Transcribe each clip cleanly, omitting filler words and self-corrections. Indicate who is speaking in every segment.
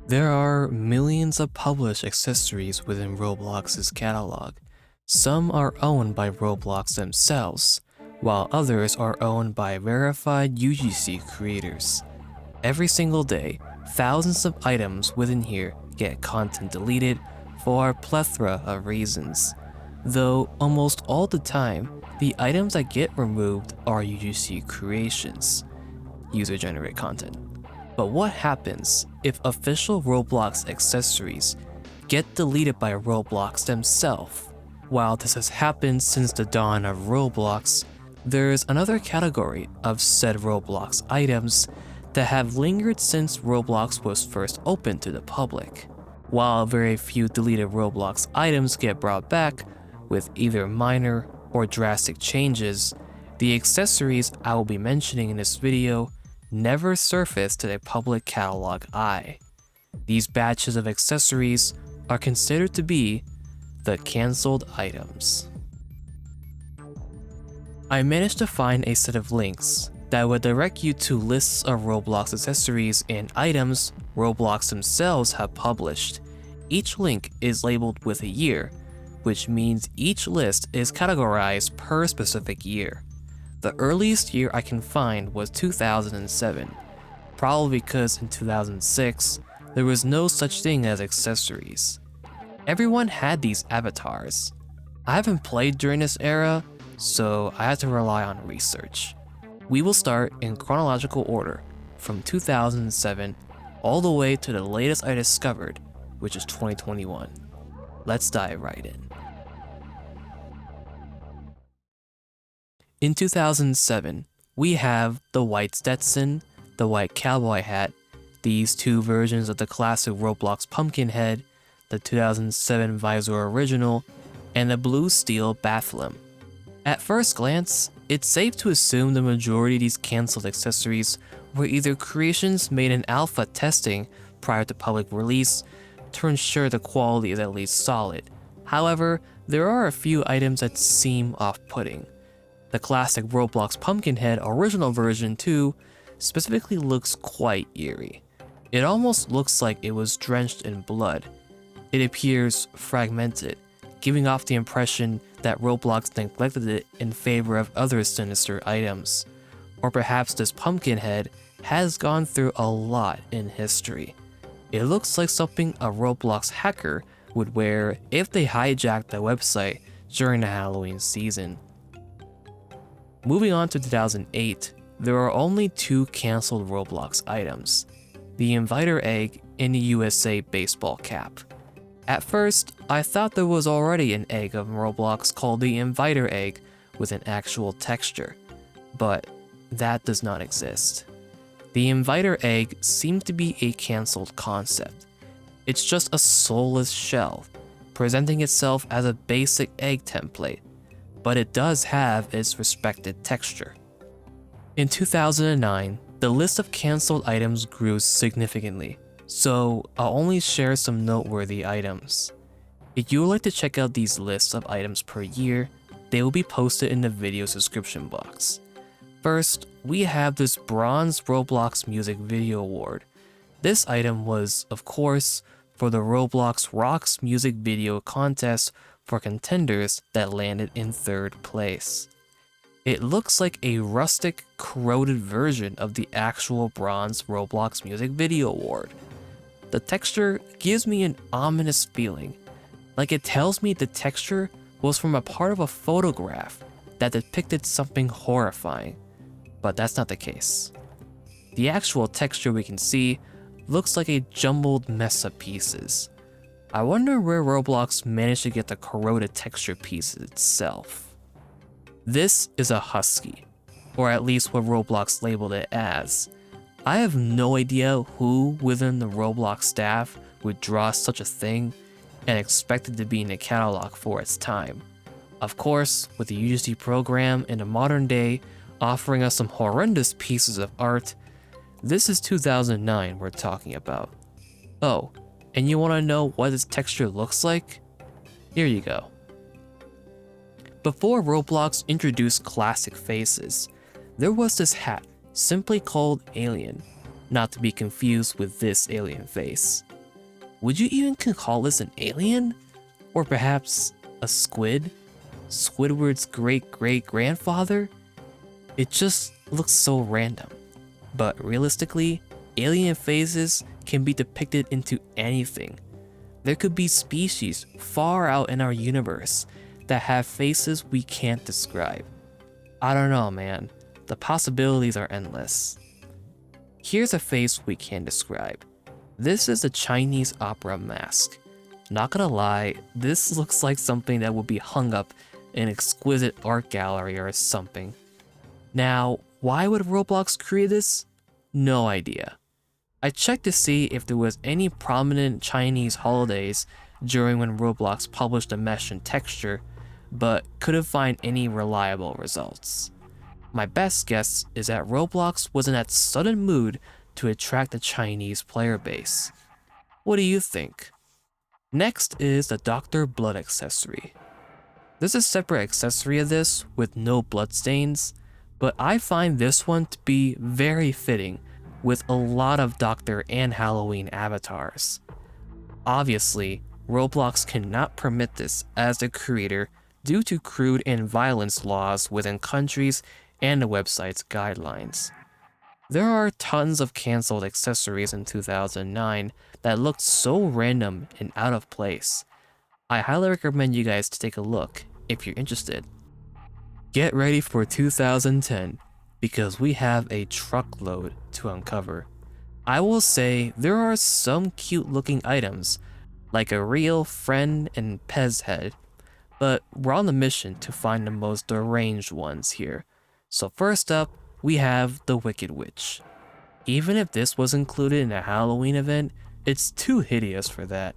Speaker 1: There are millions of published accessories within Roblox's catalog. Some are owned by Roblox themselves, while others are owned by verified UGC creators. Every single day, thousands of items within here get content deleted for a plethora of reasons. Though almost all the time, the items that get removed are UGC creations, user-generated content. But what happens if official Roblox accessories get deleted by Roblox themselves? While this has happened since the dawn of Roblox, there's another category of said Roblox items that have lingered since Roblox was first opened to the public. While very few deleted Roblox items get brought back with either minor or drastic changes, the accessories I will be mentioning in this video never surface to the public catalog eye. These batches of accessories are considered to be the cancelled items. I managed to find a set of links that would direct you to lists of Roblox accessories and items Roblox themselves have published. Each link is labeled with a year, which means each list is categorized per specific year. The earliest year I can find was 2007, probably because in 2006, there was no such thing as accessories. Everyone had these avatars. I haven't played during this era, so I had to rely on research. We will start in chronological order from 2007 all the way to the latest I discovered, which is 2021. Let's dive right in. In 2007, we have the white Stetson, the white cowboy hat, these two versions of the classic Roblox pumpkin head, the 2007 Visor Original, and the blue steel bathlim. At first glance, it's safe to assume the majority of these cancelled accessories were either creations made in alpha testing prior to public release to ensure the quality is at least solid. However, there are a few items that seem off-putting. The classic Roblox Pumpkinhead original version 2 specifically looks quite eerie. It almost looks like it was drenched in blood. It appears fragmented, giving off the impression that Roblox neglected it in favor of other sinister items. Or perhaps this Pumpkinhead has gone through a lot in history. It looks like something a Roblox hacker would wear if they hijacked the website during the Halloween season. Moving on to 2008, there are only two cancelled Roblox items, the Inviter Egg and the USA baseball cap. At first, I thought there was already an egg of Roblox called the Inviter Egg with an actual texture, but that does not exist. The Inviter Egg seemed to be a cancelled concept. It's just a soulless shell, presenting itself as a basic egg template, but it does have its respected texture. In 2009, the list of cancelled items grew significantly, so I'll only share some noteworthy items. If you would like to check out these lists of items per year, they will be posted in the video's description box. First, we have this bronze Roblox Music Video Award. This item was, of course, for the Roblox Rocks Music Video contest for contenders that landed in third place. It looks like a rustic, corroded version of the actual bronze Roblox Music Video Award. The texture gives me an ominous feeling, like it tells me the texture was from a part of a photograph that depicted something horrifying, but that's not the case. The actual texture we can see looks like a jumbled mess of pieces. I wonder where Roblox managed to get the corroded texture piece itself. This is a husky, or at least what Roblox labeled it as. I have no idea who within the Roblox staff would draw such a thing and expect it to be in the catalog for its time. Of course, with the UGC program in the modern day offering us some horrendous pieces of art, this is 2009 we're talking about. Oh, and you want to know what this texture looks like? Here you go. Before Roblox introduced classic faces, there was this hat simply called Alien, not to be confused with this alien face. Would you even call this an alien? Or perhaps a squid? Squidward's great-great-grandfather? It just looks so random. But realistically, alien faces can be depicted into anything. There could be species far out in our universe that have faces we can't describe. I don't know, man. The possibilities are endless. Here's a face we can describe. This is a Chinese opera mask. Not gonna lie, this looks like something that would be hung up in an exquisite art gallery or something. Now, why would Roblox create this? No idea. I checked to see if there was any prominent Chinese holidays during when Roblox published a mesh and texture, but couldn't find any reliable results. My best guess is that Roblox was in that sudden mood to attract a Chinese player base. What do you think? Next is the Dr. Blood accessory. There's a separate accessory of this with no bloodstains, but I find this one to be very fitting with a lot of Doctor and Halloween avatars. Obviously, Roblox cannot permit this as the creator due to crude and violence laws within countries and the website's guidelines. There are tons of cancelled accessories in 2009 that looked so random and out of place. I highly recommend you guys to take a look if you're interested. Get ready for 2010 because we have a truckload to uncover. I will say there are some cute looking items like a real friend and Pez head, but we're on the mission to find the most deranged ones here. So first up, we have the Wicked Witch. Even if this was included in a Halloween event, it's too hideous for that.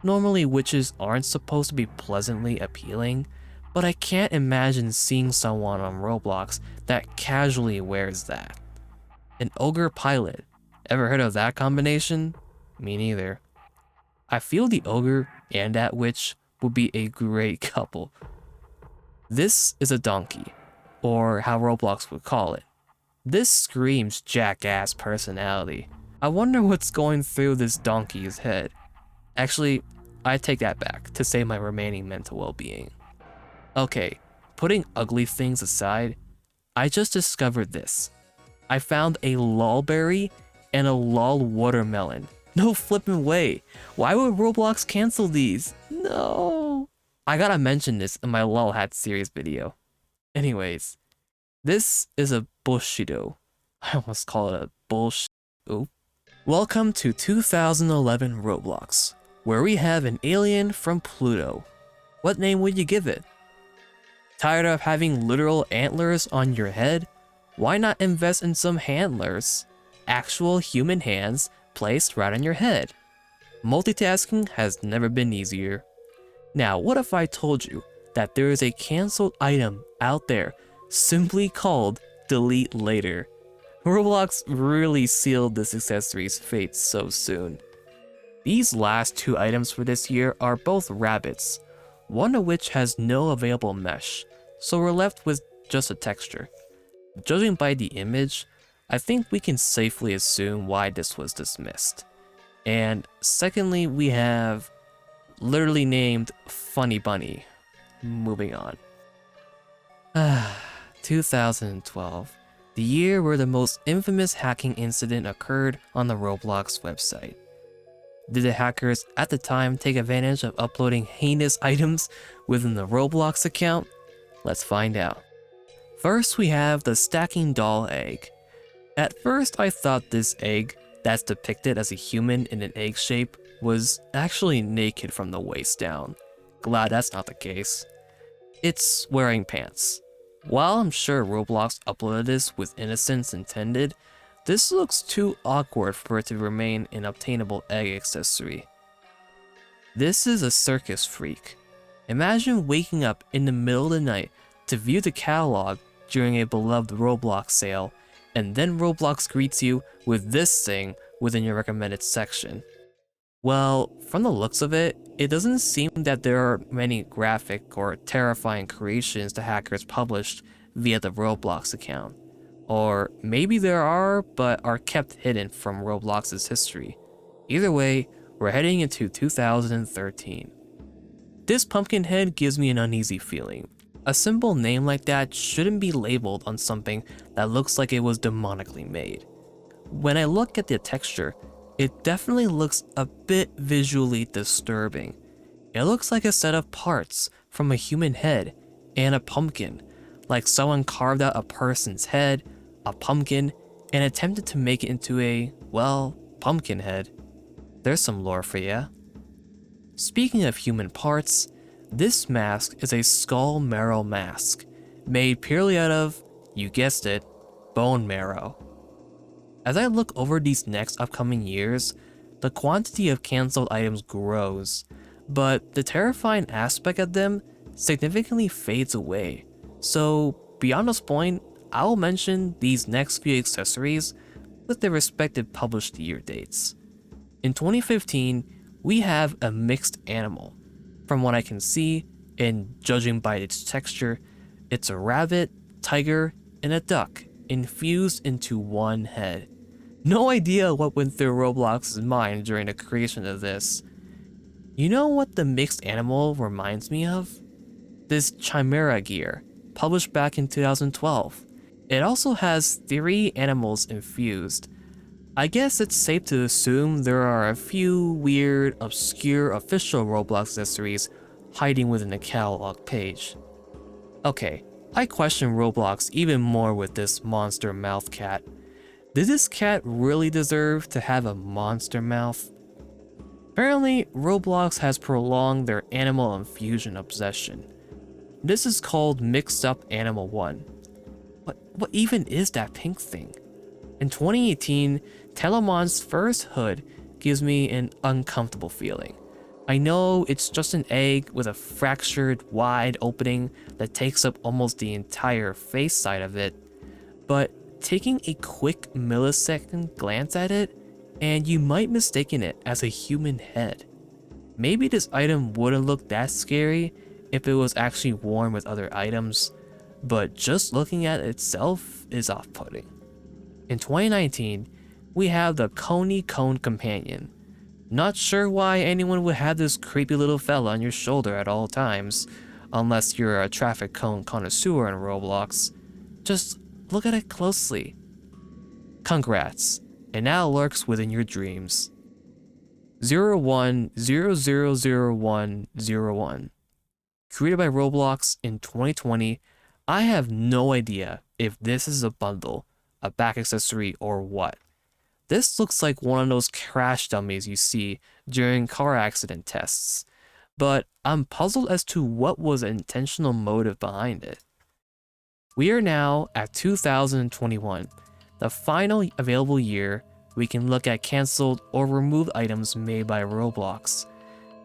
Speaker 1: Normally witches aren't supposed to be pleasantly appealing, but I can't imagine seeing someone on Roblox that casually wears that. An ogre pilot. Ever heard of that combination? Me neither. I feel the ogre and that witch would be a great couple. This is a donkey, or how Roblox would call it. This screams jackass personality. I wonder what's going through this donkey's head. Actually, I take that back to save my remaining mental well-being. Okay, putting ugly things aside, I just discovered this. I found a lolberry and a lol watermelon. No flippin' way. Why would Roblox cancel these? No. I gotta mention this in my lol hat series video. Anyways, this is a Bushido. I almost call it a bullshit. Oop. Welcome to 2011 Roblox, where we have an alien from Pluto. What name would you give it? Tired of having literal antlers on your head? Why not invest in some handlers? Actual human hands placed right on your head. Multitasking has never been easier. Now, what if I told you that there is a cancelled item out there simply called Delete Later? Roblox really sealed this accessory's fate so soon. These last two items for this year are both rabbits, one of which has no available mesh, so we're left with just a texture. Judging by the image, I think we can safely assume why this was dismissed. And secondly, we have literally named Funny Bunny. Moving on. 2012, the year where the most infamous hacking incident occurred on the Roblox website. Did the hackers at the time take advantage of uploading heinous items within the Roblox account? Let's find out. First, we have the stacking doll egg. At first, I thought this egg, that's depicted as a human in an egg shape, was actually naked from the waist down. Glad that's not the case. It's wearing pants. While I'm sure Roblox uploaded this with innocence intended, this looks too awkward for it to remain an obtainable egg accessory. This is a circus freak. Imagine waking up in the middle of the night to view the catalog during a beloved Roblox sale, and then Roblox greets you with this thing within your recommended section. Well, from the looks of it, it doesn't seem that there are many graphic or terrifying creations the hackers published via the Roblox account. Or maybe there are, but are kept hidden from Roblox's history. Either way, we're heading into 2013. This pumpkin head gives me an uneasy feeling. A simple name like that shouldn't be labeled on something that looks like it was demonically made. When I look at the texture, it definitely looks a bit visually disturbing. It looks like a set of parts from a human head and a pumpkin, like someone carved out a person's head, a pumpkin, and attempted to make it into a, well, pumpkin head. There's some lore for ya. Speaking of human parts, this mask is a skull marrow mask, made purely out of, you guessed it, bone marrow. As I look over these next upcoming years, the quantity of cancelled items grows, but the terrifying aspect of them significantly fades away. So beyond this point, I'll mention these next few accessories with their respective published year dates. In 2015, we have a mixed animal. From what I can see, and judging by its texture, it's a rabbit, tiger, and a duck infused into one head. No idea what went through Roblox's mind during the creation of this. You know what the mixed animal reminds me of? This Chimera gear, published back in 2012. It also has 3 animals infused. I guess it's safe to assume there are a few weird, obscure official Roblox accessories hiding within the catalog page. Okay, I question Roblox even more with this monster mouth cat. Did this cat really deserve to have a monster mouth? Apparently, Roblox has prolonged their animal infusion obsession. This is called Mixed Up Animal 1. What even is that pink thing? In 2018, Telemon's first hood gives me an uncomfortable feeling. I know it's just an egg with a fractured, wide opening that takes up almost the entire face side of it, but taking a quick millisecond glance at it, and you might mistaken it as a human head. Maybe this item wouldn't look that scary if it was actually worn with other items, but just looking at it itself is off-putting. In 2019, we have the Coney Cone Companion. Not sure why anyone would have this creepy little fella on your shoulder at all times, unless you're a traffic cone connoisseur in Roblox. Just look at it closely. Congrats, it now lurks within your dreams. 01000101. Created by Roblox in 2020, I have no idea if this is a bundle, a back accessory, or what. This looks like one of those crash dummies you see during car accident tests, but I'm puzzled as to what was the intentional motive behind it. We are now at 2021, the final available year we can look at cancelled or removed items made by Roblox.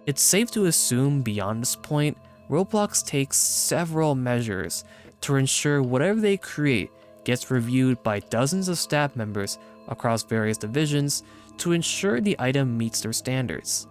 Speaker 1: It's safe to assume beyond this point, Roblox takes several measures to ensure whatever they create gets reviewed by dozens of staff members across various divisions to ensure the item meets their standards.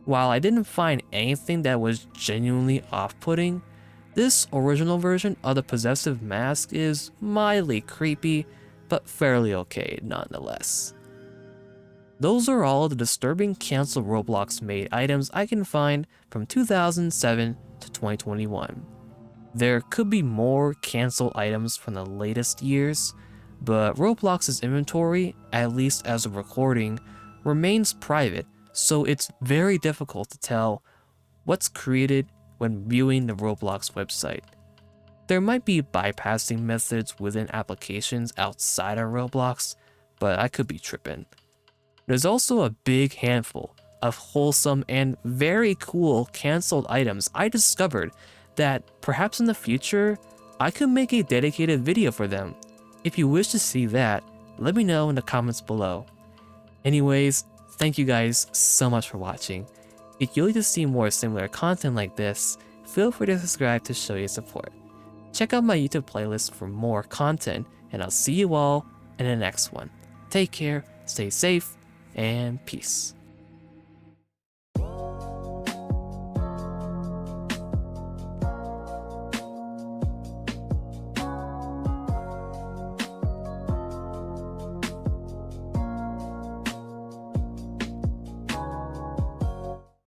Speaker 1: While I didn't find anything that was genuinely off-putting, this original version of the possessive mask is mildly creepy, but fairly okay nonetheless. Those are all the disturbing cancelled Roblox made items I can find from 2007 to 2021. There could be more cancelled items from the latest years, but Roblox's inventory, at least as of recording, remains private, so it's very difficult to tell what's created when viewing the Roblox website. There might be bypassing methods within applications outside of Roblox, but I could be tripping. There's also a big handful of wholesome and very cool cancelled items I discovered that perhaps in the future, I could make a dedicated video for them. If you wish to see that, let me know in the comments below. Anyways, thank you guys so much for watching. If you'd like to see more similar content like this, feel free to subscribe to show your support. Check out my YouTube playlist for more content, and I'll see you all in the next one. Take care, stay safe, and peace.